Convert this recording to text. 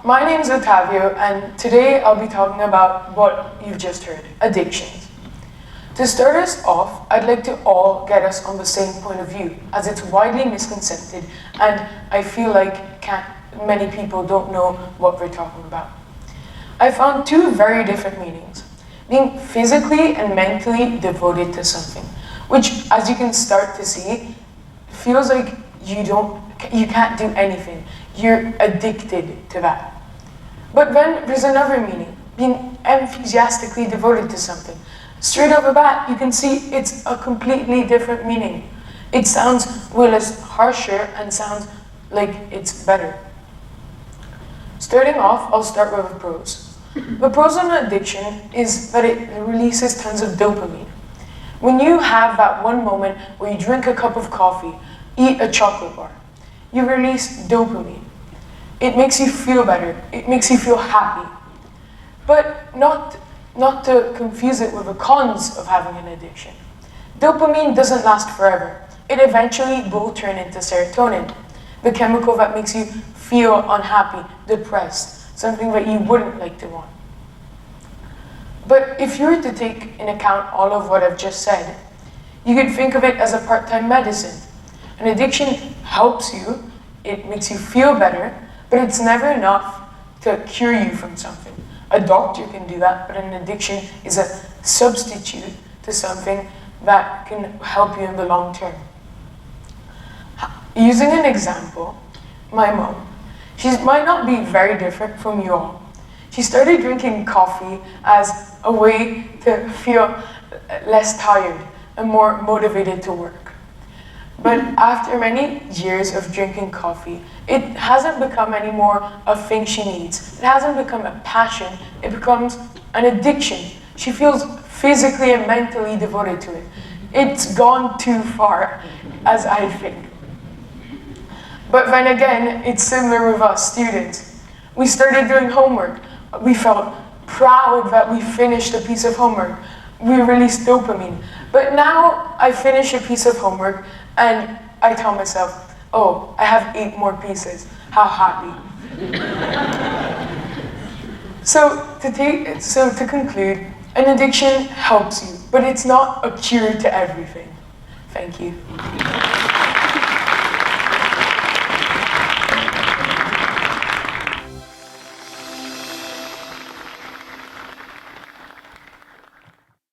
My name's Ottavio, and today I'll be talking about what you've just heard, addictions. To start us off, I'd like to all get us on the same point of view, as it's widely misconcepted, and I feel like many people don't know what we're talking about. I found two very different meanings. Being physically and mentally devoted to something, which, as you can start to see, feels like you can't do anything. You're addicted to that. But then there's another meaning, being enthusiastically devoted to something. Straight off the bat, you can see it's a completely different meaning. It sounds way less harsher and sounds like it's better. Starting off, I'll start with the pros. The pros of an addiction is that it releases tons of dopamine. When you have that one moment where you drink a cup of coffee, eat a chocolate bar, you release dopamine. It makes you feel better. It makes you feel happy. But not to confuse it with the cons of having an addiction. Dopamine doesn't last forever. It eventually will turn into serotonin, the chemical that makes you feel unhappy, depressed, something that you wouldn't like to want. But if you were to take into account all of what I've just said, you could think of it as a part-time medicine. An addiction helps you, it makes you feel better, but it's never enough to cure you from something. A doctor can do that, but an addiction is a substitute to something that can help you in the long term. Using an example, my mom. She might not be very different from you all. She started drinking coffee as a way to feel less tired and more motivated to work. But after many years of drinking coffee, it hasn't become any more a thing she needs. It hasn't become a passion, it becomes an addiction. She feels physically and mentally devoted to it. It's gone too far, as I think. But then again, it's similar with us students. We started doing homework. We felt proud that we finished a piece of homework. We released dopamine. But now I finish a piece of homework and I tell myself, oh, I have 8 more pieces. How happy. So to conclude, an addiction helps you, but it's not a cure to everything. Thank you.